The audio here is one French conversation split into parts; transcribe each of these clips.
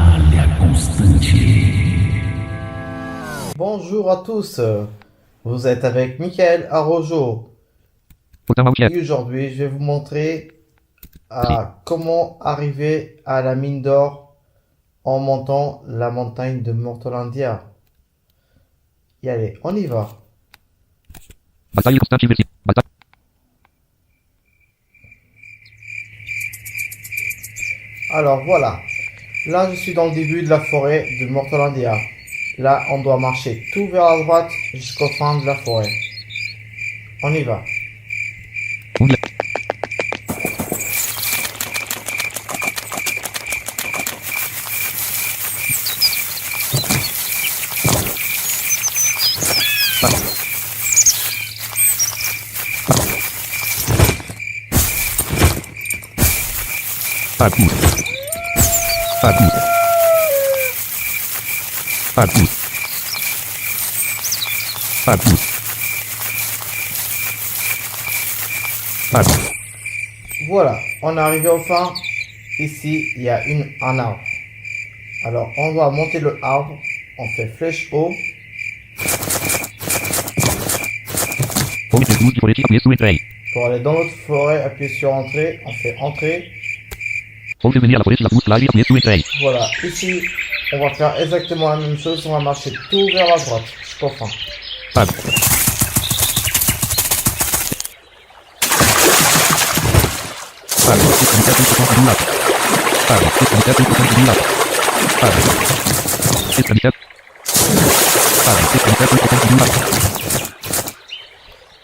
Batalha constante. Bonjour à tous, vous êtes avec Michael Arrojo et aujourd'hui je vais vous montrer comment arriver à la mine d'or en montant la montagne de Mortolandia. Et allez, on y va. Batalha constante invertida. Alors voilà, là je suis dans le début de la forêt de Mortolandia. Là on doit marcher tout vers la droite jusqu'au fin de la forêt. On y va. Parkour. Parkour. Parkour. Parkour. Parkour. Voilà, on est arrivé au fin. Ici, il y a un arbre. Alors, on doit monter le arbre. On fait flèche haut. Pour aller dans notre forêt, appuyer sur entrée. On fait entrée. Voilà, ici, on va faire exactement la même chose. On va marcher tout vers la droite jusqu'au fin.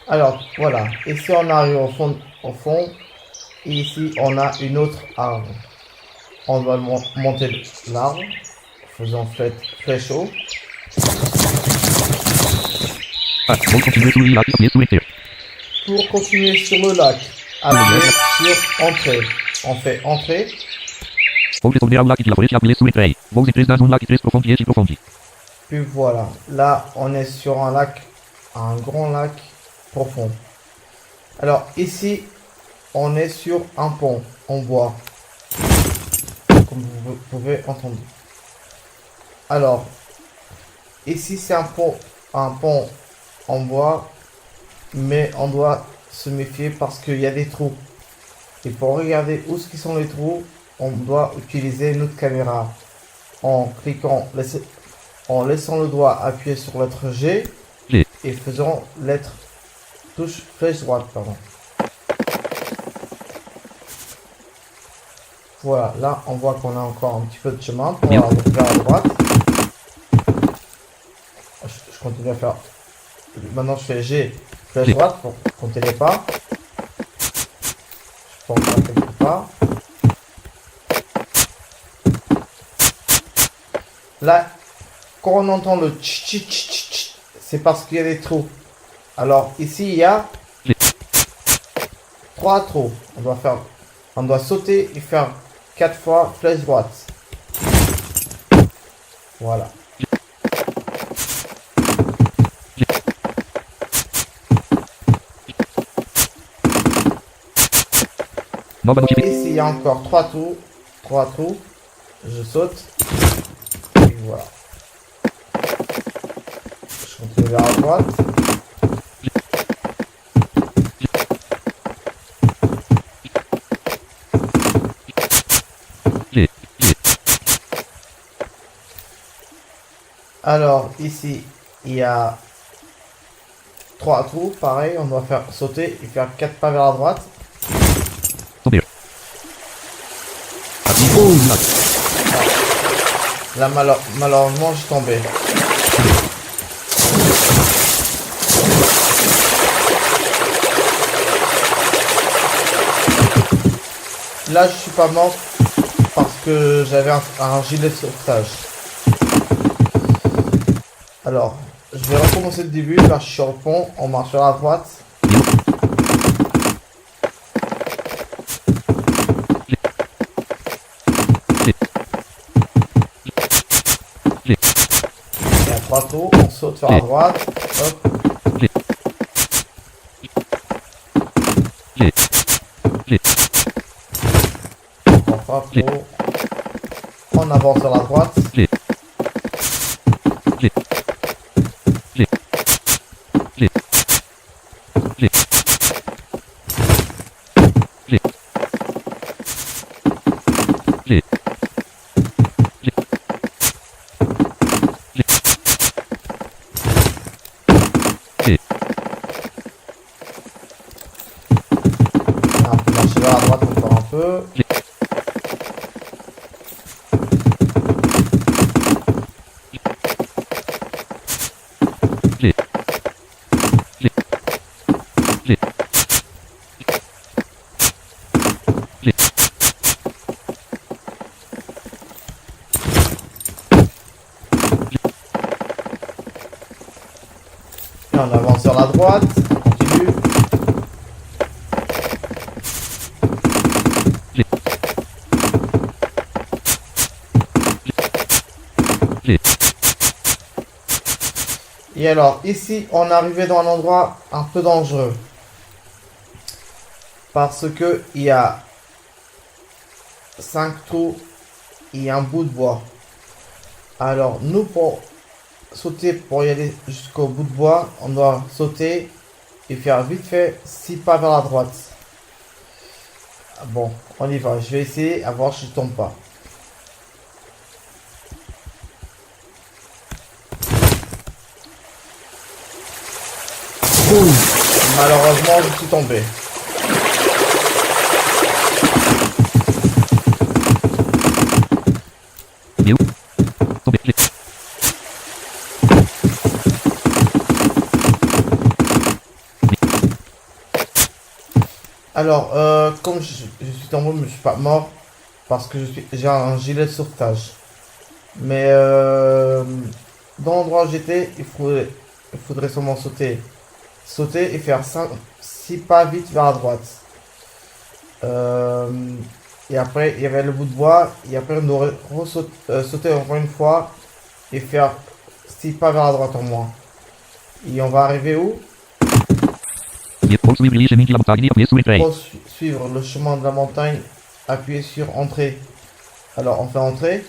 Alors, voilà, ici on arrive au fond, et ici on a une autre arbre. On doit monter l'arbre, faisant flèche haut. Pour continuer sur le lac, appuyez sur entrée. On fait entrée. Puis voilà, là on est sur un lac, un grand lac profond. Alors ici, on est sur un pont en bois, comme vous pouvez entendre. Alors, ici c'est un pont en bois, mais on doit se méfier parce qu'il y a des trous. Et pour regarder où sont les trous, on doit utiliser notre caméra en laissant le doigt appuyer sur la lettre G et faisant touche flèche droite, pardon. Voilà, là on voit qu'on a encore un petit peu de chemin pour aller vers la droite. Je continue à faire. Maintenant je fais G flèche droite pour compter les pas. Je peux en faire quelques pas. Là, quand on entend le tch, c'est parce qu'il y a des trous. Alors ici il y a 3 trous. On doit sauter et faire 4 fois flèche droite. Voilà. Ici il y a encore 3 trous. 3 trous. Je saute. Et voilà. Je continue vers la droite. Alors ici il y a 3 trous, pareil, on doit faire sauter et faire 4 pas vers la droite. Là malheureusement je suis tombé. Là je suis pas mort parce que j'avais un gilet de sauvetage. Alors, je vais recommencer le début. Là je suis sur le pont, on marche vers la droite. Et à 3 tours, on saute vers la droite. Hop. Encore 3 tours. On on avance sur la droite. G. G. G. G. G. G. G. G. On peut marcher vers la droite encore un peu. G. G. G. G. G. Et on avance sur la droite. On continue. G. G. Et alors, ici, on est arrivé dans un endroit un peu dangereux. Parce que il y a 5 trous et un bout de bois. Alors, nous, pour sauter, pour y aller jusqu'au bout de bois, on doit sauter et faire vite fait 6 pas vers la droite. Bon, on y va. Je vais essayer à voir si je tombe pas. Malheureusement, je suis tombé. Meu. Tombé. G. Alors, comme je suis tombé, mais je suis pas mort parce que j'ai un gilet de sauvetage. Mais dans l'endroit où j'étais, il faudrait seulement sauter et faire 6 pas vite vers la droite. Et après, il y avait le bout de bois. Et après, on aurait sauter encore une fois et faire 6 pas vers la droite en moins. Et on va arriver où? Poursuivre les chemins de la montagne et appuyer sur Entrée. Pour suivre le chemin de la montagne, appuyez sur Entrée. Alors, on fait Entrée.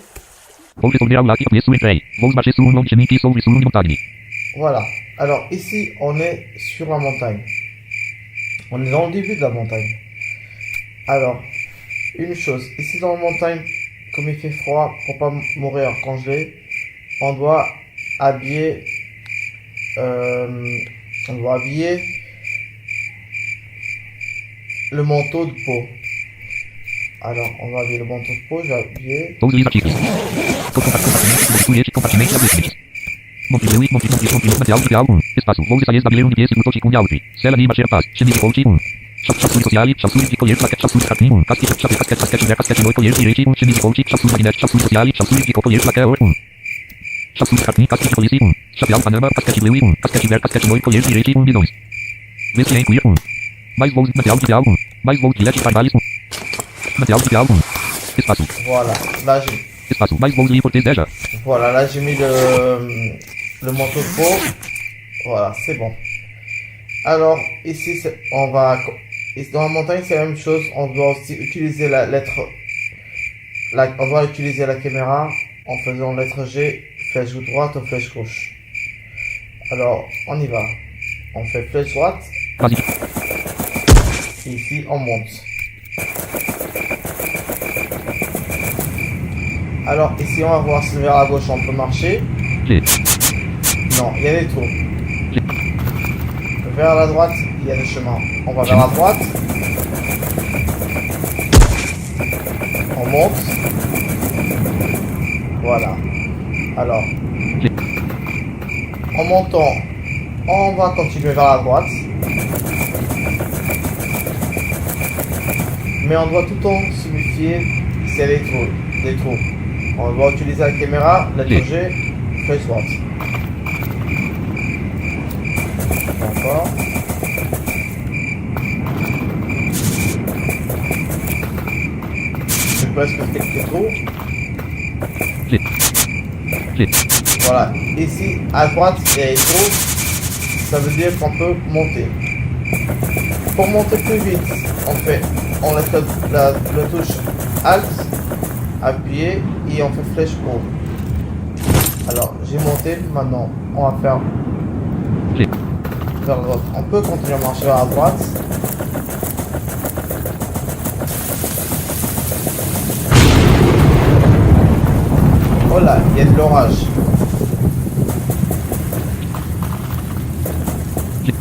Vou retourner ao lac e appuyer sur Entrée. Vou marcher sur un long chemin qui s'ouvre sur une montagne. Voilà. Alors, ici, on est sur la montagne. On est dans le début de la montagne. Alors, une chose. Ici, dans la montagne, comme il fait froid, pour pas mourir congelé, on doit habiller... on doit habiller le manteau de peau. Alors, on va habiller le manteau de peau. Je vais habiller... Todos os artigos. Compartimento abrir. Monte material de álbum. Espaço. Vou sair da um desse grupo com álbum. Cela anima ser paz. Chame de coach 1. Chassuri social. Chassuri de colher plaquete. Chassuri cartão 1. Casquete no colher direito 1. Chame de coach. Chassuri magnético. Chassuri social. Chassuri de colher plaquete 1. Chassuri cartão. Casquete de polícia 1. Chapéu Panama. Casquete blue 1. Casquete verde. Casquete no colher direito 1 milhões. Vê se é incluir 1. Mais voos de material de álbum. Mais voos de LED Parvalis 1. Material de álbum. Espaço. Voilà. Là, j'ai... Espaço. Mais voos de importer déjà. Voilà, là j'ai mis le manteau de peau. Voilà, c'est bon. Alors, ici, on va... Dans la montagne, c'est la même chose. On doit aussi utiliser la lettre... on doit utiliser la caméra en faisant lettre G, flèche droite ou flèche gauche. Alors, on y va. On fait flèche droite. Vas-y. Et ici, on monte. Alors, ici, on va voir si vers la gauche, on peut marcher. G. Non, il y a des trous. Vers la droite, il y a des chemins. On va vers la droite. On monte. Voilà. Alors, en montant, on va continuer vers la droite. Mais on doit tout le temps se méfier s'il y a des trous. On doit utiliser la caméra, la G, flèche droite. Encore. Je presque quelques trous. Voilà. Ici, à droite, il y a des trous. Ça veut dire qu'on peut monter. Pour monter plus vite, on laisse la touche Alt, appuyer et on fait flèche haut. Alors, j'ai monté, maintenant, on va faire Clic. vers la droite. On peut continuer à marcher vers la droite. Oh là, il y a de l'orage. Clic.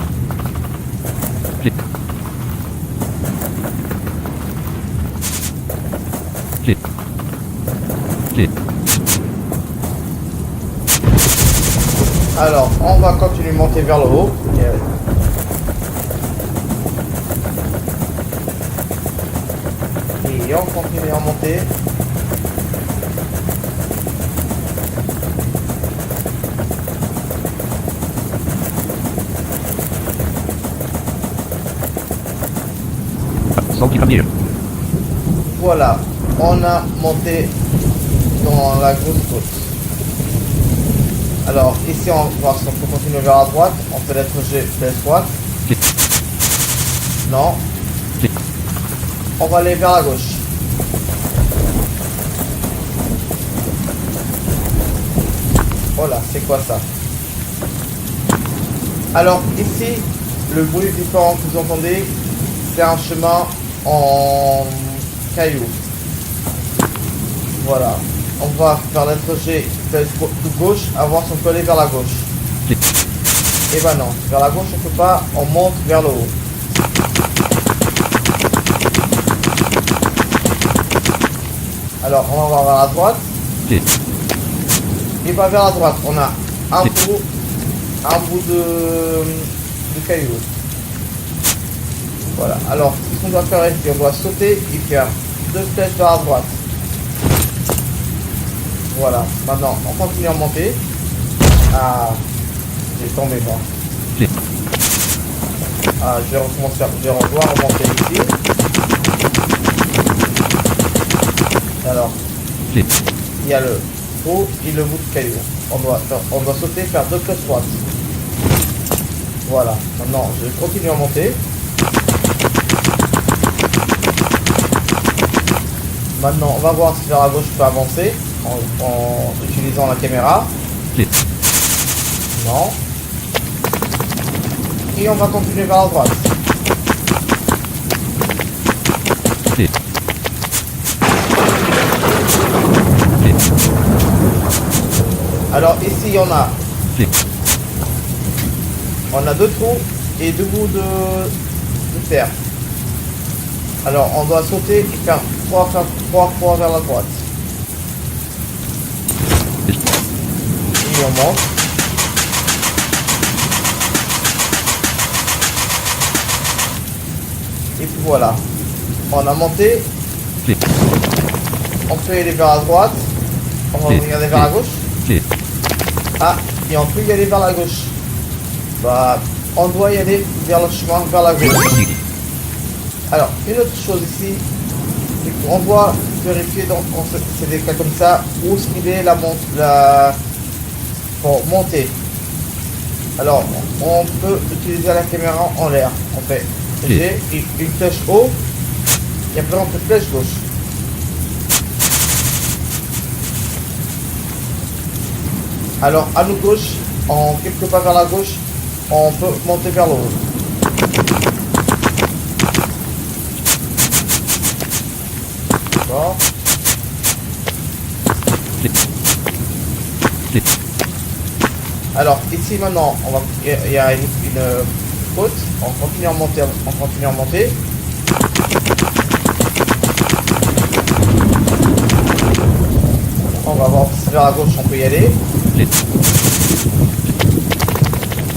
Clic. Clic. Clic. Alors, on va continuer à monter vers le haut. Et on continue à monter. Salto caminho. Voilà, on a monté dans la grosse côte. Alors, ici, on va voir si on peut continuer vers la droite. On fait lettre G, flèche droite. Clic. Non. Clic. On va aller vers la gauche. Voilà, c'est quoi ça? Alors, ici, le bruit différent que vous entendez, c'est un chemin en cailloux. Voilà. On va faire lettre G, flèche gauche, à voir si on peut aller vers la gauche. Clic. Et ben non, vers la gauche on peut pas, on monte vers le haut. Alors on va voir vers la droite. Clic. Et ben vers la droite, on a un Clic. bout de caillou. Voilà, alors ce qu'on doit faire ici, on doit sauter et faire deux flèches vers la droite. Voilà, maintenant on continue à monter. Ah, j'ai tombé moi. Clic. Ah, je vais recommencer, je vais revoir remonter ici. Alors, Clic. il y a le haut et le bout de caillou. On doit sauter, faire deux flèches droites. Voilà, maintenant je continue à monter. Maintenant, on va voir si vers la gauche je peux avancer en utilisant la caméra. Clic. Non. Et on va continuer vers la droite. Clic. Clic. Alors ici, on a Clic. deux trous et deux bouts de terre. Alors, on doit sauter et faire trois fois vers la droite. Et on monte. Et puis voilà. On a monté. Clic. On peut aller vers la droite. On va regarder vers la gauche. Clic. Ah, et on peut y aller vers la gauche. Bah, on doit y aller vers le chemin vers la gauche. Clic. Alors, une autre chose ici, c'est qu'on doit vérifier dans c'est des cas comme ça où est-ce qu'il est pour monter. Alors, on peut utiliser la caméra en l'air. On fait G, une flèche haut, et après on fait flèche gauche. Alors, à nous gauche, en quelque part vers la gauche, on peut monter vers le haut. D'accord. Alors ici maintenant, il y a une côte. On continue à monter. On va voir si vers la gauche on peut y aller.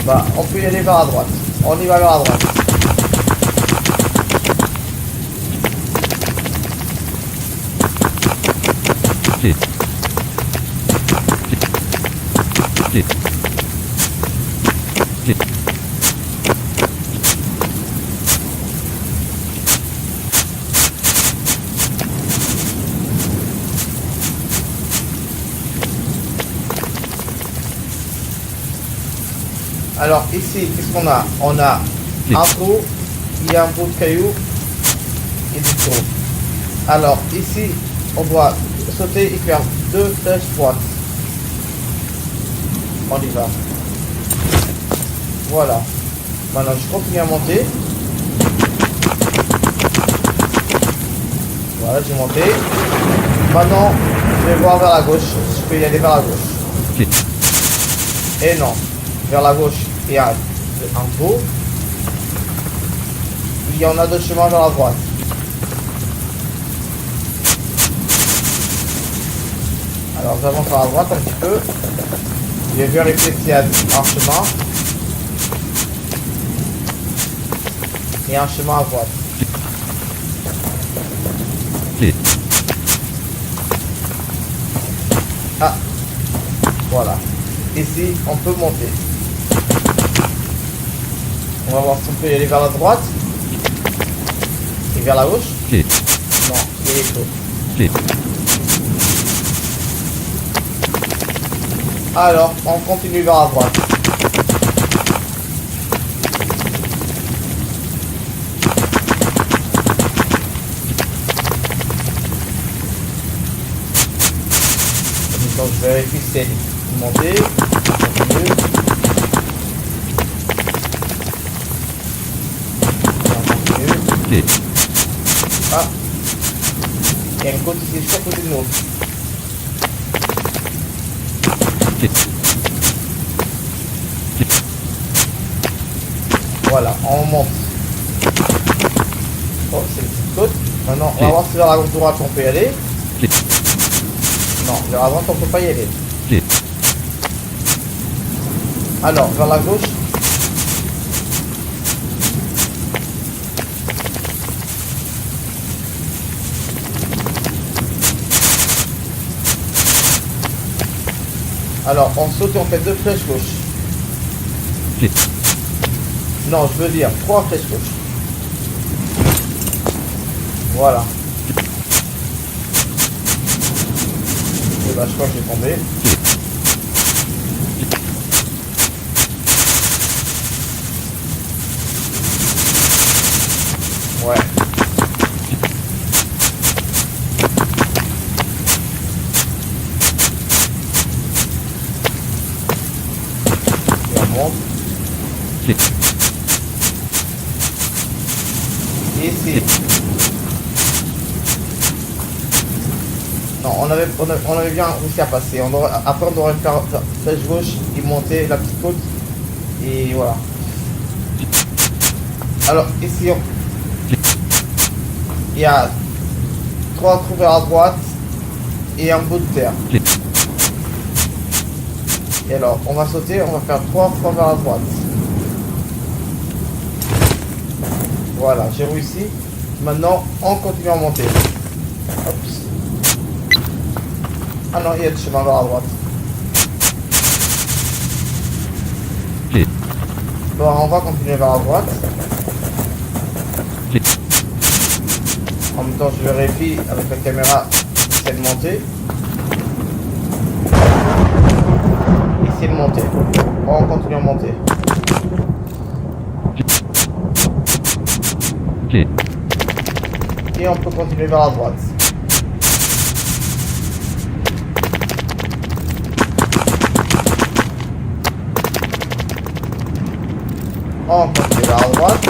Bah, on peut y aller vers la droite. On y va vers la droite. Clic. Clic. Clic. Alors ici, qu'est-ce qu'on a? On a un trou, il y a un bout de caillou et du trou. Alors ici, on doit sauter et faire 2 flèches droites. On y va. Voilà. Maintenant, je continue à monter. Voilà, j'ai monté. Maintenant, je vais voir vers la gauche. Je peux y aller vers la gauche. Clé. Et non. Vers la gauche, il y a un trou. Il y en a d'autres chemins vers la droite. Alors, j'avance vers la droite un petit peu. Je vais vérifier s'il y a un chemin. Il y a un chemin à droite. Clé. Ah, voilà. Ici, on peut monter. On va voir si on peut y aller vers la droite. Et vers la gauche. Clé. Non, il est clos. Clé. Alors, on continue vers la droite. Donc, je vérifie si c'est monté. On continue. On continue. Clé. Ah, il y a une côte ici, juste à côté de nous. Clé. Clé. Voilà, on monte. Oh, c'est une petite côte. Maintenant, on va voir si vers la droite on peut y aller. Clé. Non, vers la droite on peut pas y aller. Clé. Alors, vers la gauche. Alors, on saute et on fait 2 flèches gauche. Clé. Non, je veux dire 3 flèches gauche. Voilà. Et bah, je crois que j'ai tombé. Ouais. Et on monte. Clé. Et ici. Non, on avait bien réussi à passer. Après, on devrait faire flèche gauche et monter la petite côte. Et voilà. Alors, ici, il y a 3 trous vers la droite et un bout de terre. Clé. Et alors, on va sauter, on va faire 3 fois vers la droite. Voilà, j'ai réussi. Maintenant, on continue à monter. Hop. Ah non, il y a du chemin vers la droite. Clé. Bon, on va continuer vers la droite. Clé. En même temps, je vérifie avec la caméra si c'est de monter. Ici de monter. Bon, on continue à monter. Clé. Et on peut continuer vers la droite. On continue vers la droite.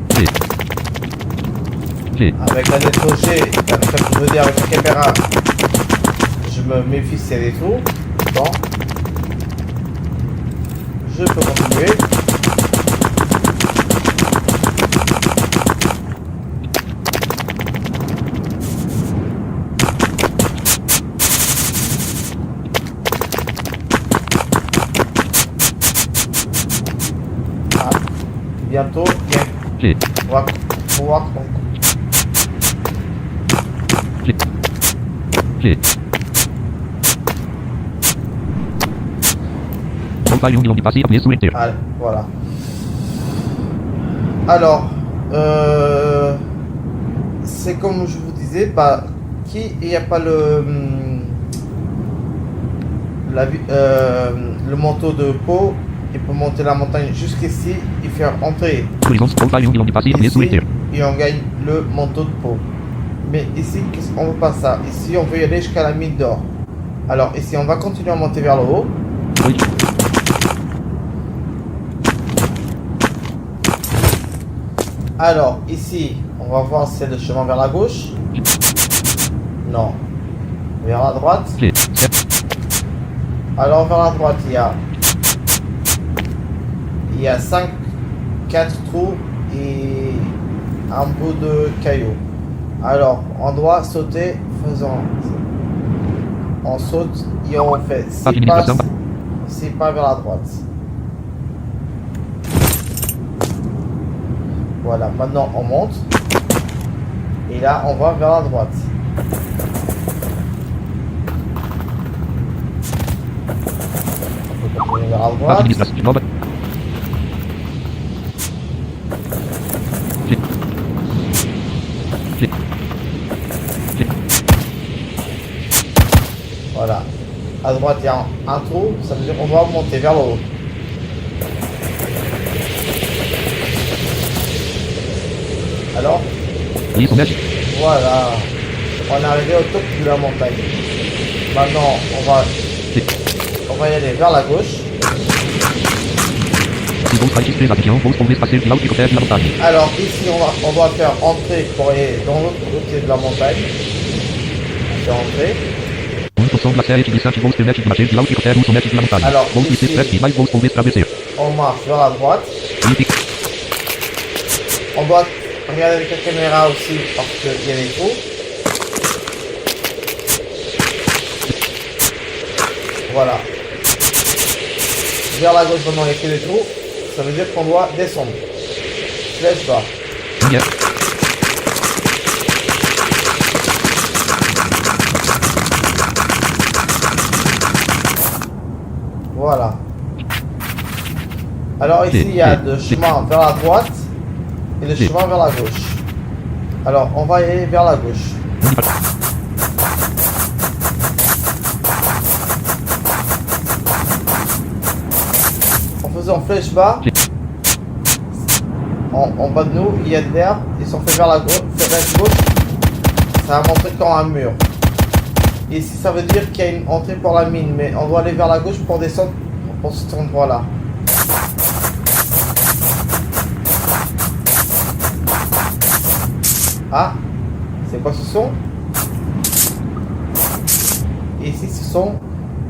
Clé. Clé. Avec la NetOG, je veux dire avec la caméra, je me méfie s'il y a des trous. Bon. Je peux continuer. Ah, bientôt, bien. Clé. On va pouvoir. Clé. Clé. Profile Union passé, appuyez sur Enter. Allez, voilà. Alors, c'est comme je vous disais, bah, il n'y a pas le manteau de peau il peut monter la montagne jusqu'ici et faire entrer. Horizon, profile, long passé, yes, Ici, wait et on gagne le manteau de peau. Mais ici, on veut pas ça. Ici, on veut y aller jusqu'à la mine d'or. Alors ici, on va continuer à monter vers le haut. Oui. Alors ici, on va voir si c'est le chemin vers la gauche. Non. Vers la droite. G, Alors vers la droite, il y a 4 trous et un bout de caillou. Alors on doit sauter, faisant. On saute et on fait 6 pas vers la droite. Voilà, maintenant on monte. Et là on va vers la droite. On peut continuer vers la droite. administration, mobile. G, G, G, Voilà. À droite, il y a un trou. Ça veut dire qu'on doit monter vers le haut. Alors, liaison magique. voilà. On est arrivé au top de la montagne. Maintenant, on va y aller vers la gauche. Si vous enregistrez la vision, vous pouvez passer de l'hélicoptère de la montagne. Alors, ici, on doit faire entrer pour aller dans l'autre côté de la montagne. On fait entrer. 1% de la série utilise 5 volts permettre de marcher de l'hélicoptère ou sommet de la montagne. Alors, Vous ici, ici- presque 10 vous pouvez traverser. On marche vers la droite. Mythique. On doit regarder avec la caméra aussi parce qu'il y a des trous. Voilà. Vers la gauche, maintenant, il n'y a que des trous. Ça veut dire qu'on doit descendre. Flèche bas. Lumière. Voilà. Alors ici, il y a le chemin vers la droite et le chemin vers la gauche. Alors, on va y aller vers la gauche. En faisant flèche bas, en bas de nous, il y a de l'herbe. Ils sont faits vers la gauche. Ça va montrer comme un mur. Ici, ça veut dire qu'il y a une entrée pour la mine, mais on doit aller vers la gauche pour descendre pour cet endroit-là. Ah, c'est quoi ce son? Ici,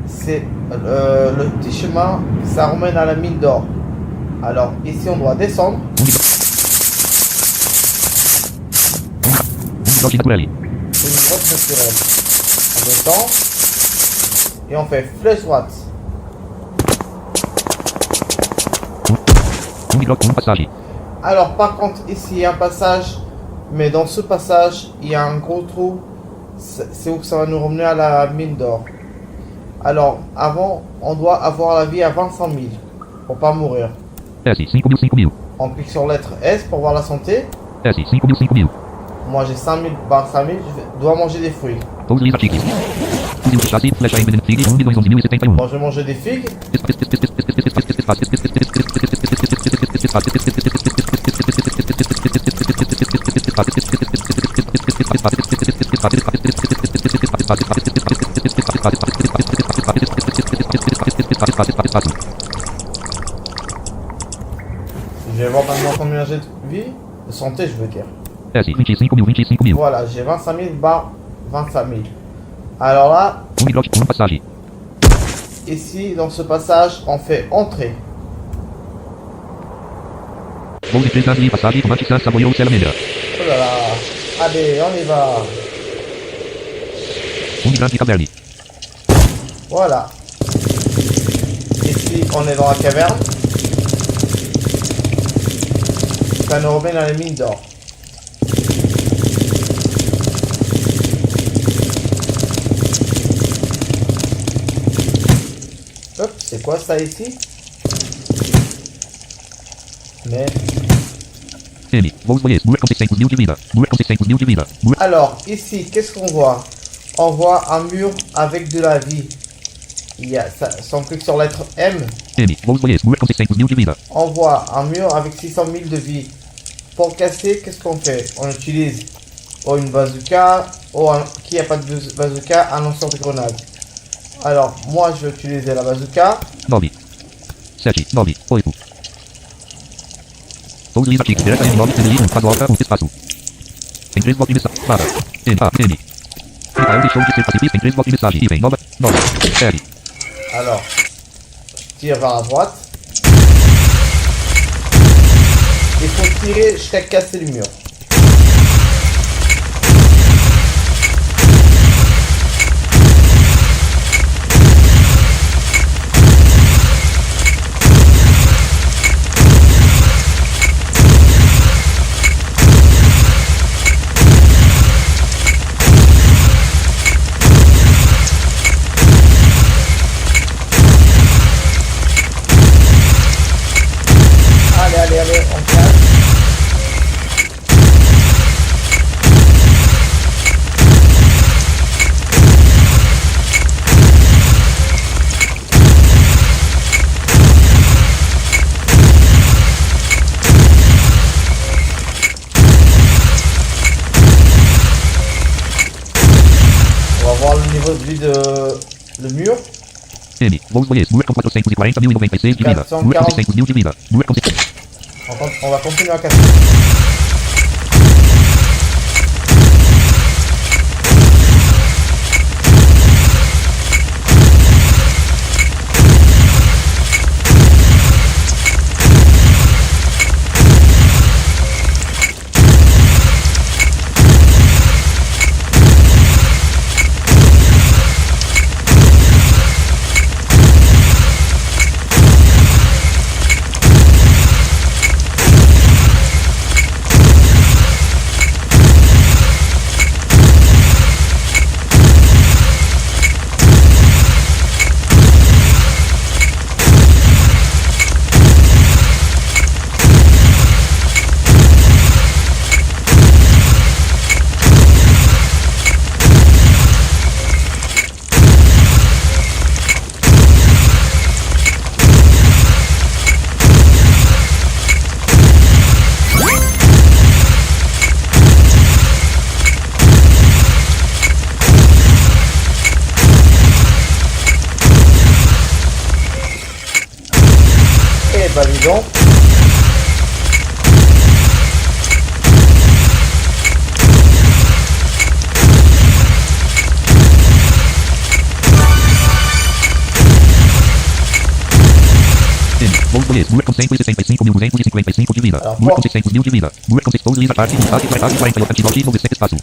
c'est le petit chemin, ça ramène à la mine d'or. Alors, ici, on doit descendre. C'est une grotte naturelle. On descend et on fait flèche droite. Alors, par contre, ici, il y a un passage, mais dans ce passage, il y a un gros trou. C'est où ça va nous ramener à la mine d'or. Alors, avant, on doit avoir la vie à 25 000 pour pas mourir. On clique sur lettre S pour voir la santé. Moi j'ai 5 000 par 5 000, je dois manger des fruits. Bon, je vais manger des figues. Je vais voir maintenant combien j'ai de vie, de santé je veux dire. Voilà, j'ai 25 000 bar 25 000. Alors là, ici dans ce passage, on fait entrer. Oh là là, allez, on y va. Voilà. Ici, on est dans la caverne. Ça nous remet dans les mines d'or. Hop, c'est quoi ça ici? Mais... Alors, ici, qu'est-ce qu'on voit? On voit un mur avec de la vie. si on clique sur la lettre M, M. Vos voyez, mur com 600 mil de vida. on voit un mur avec 600 000 de vie. Pour le casser, qu'est-ce qu'on fait? On utilise une bazooka, qui n'a pas de bazooka, un lanceur de grenade. Alors, moi, je vais utiliser la bazooka. 9, 7, 9, 8. Vos lisa tic, direta M9, TDI 1, faz volta, espaço. Tem 3 blocos de mensagem. Barra. M, A, M. Michael deixou de ser pacifista, tem 3 blocos de mensagem. Item, nova, 9, R. Alors, je tire vers la droite. Il faut tirer jusqu'à casser le mur. Allez, on casse. On va voir le niveau de vie de le mur. M. Vos voyez, mur com 440.096 de vida. Mur com 600 mil de vida. Mur com 600. On va continuer à casser. Bah dis donc. Vos voyez, mur com 165.255 de vida. Alors, Mur com 600 mil de vida. Mur com 600 lisa parte, ataque, 40, locatividade, 97 espaço.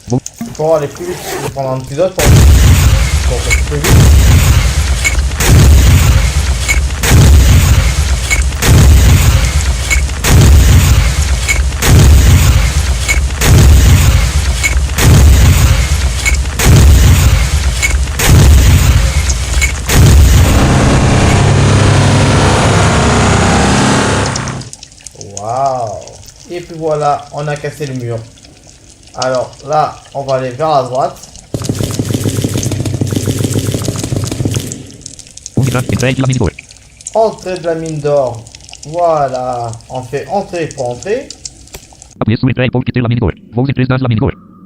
Pour aller plus vite, je vais prendre un épisode pour passer plus vite. Waouh! Et puis voilà, on a cassé le mur. Alors là, on va aller vers la droite. Entrée de la mine d'or. Voilà, on fait entrée pour entrer.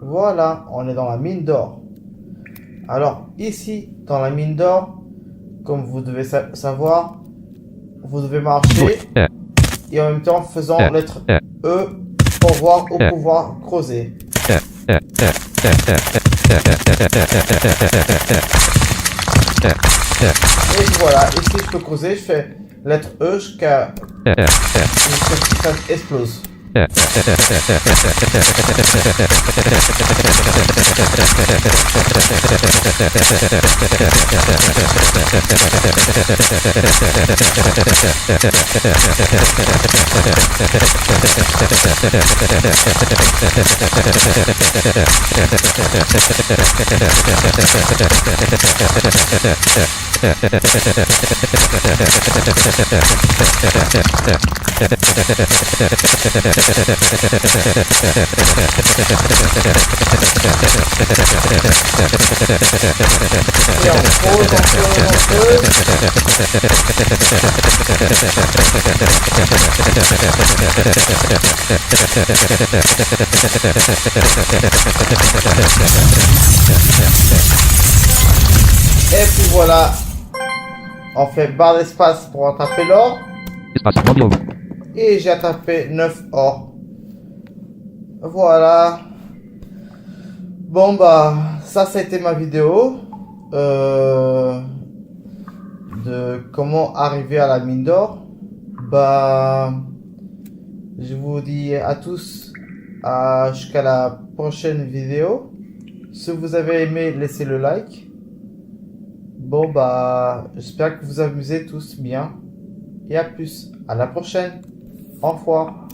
Voilà, on est dans la mine d'or. Alors ici, dans la mine d'or, comme vous devez savoir, vous devez marcher et en même temps faisant lettre E pour voir où pouvoir creuser. Et voilà, ici je peux creuser, je fais lettre E jusqu'à ce que ça explose. Et on pose, on pose. Et puis voilà, on fait barre d'espace pour attraper l'or. Espace. 9 or. Et j'ai attrapé 9 or. Voilà. Bon bah, ça c'était ma vidéo. De comment arriver à la mine d'or. Bah, je vous dis à tous jusqu'à la prochaine vidéo. Si vous avez aimé, laissez le like. Bon bah, j'espère que vous amusez tous bien. Et à plus. À la prochaine. Au revoir.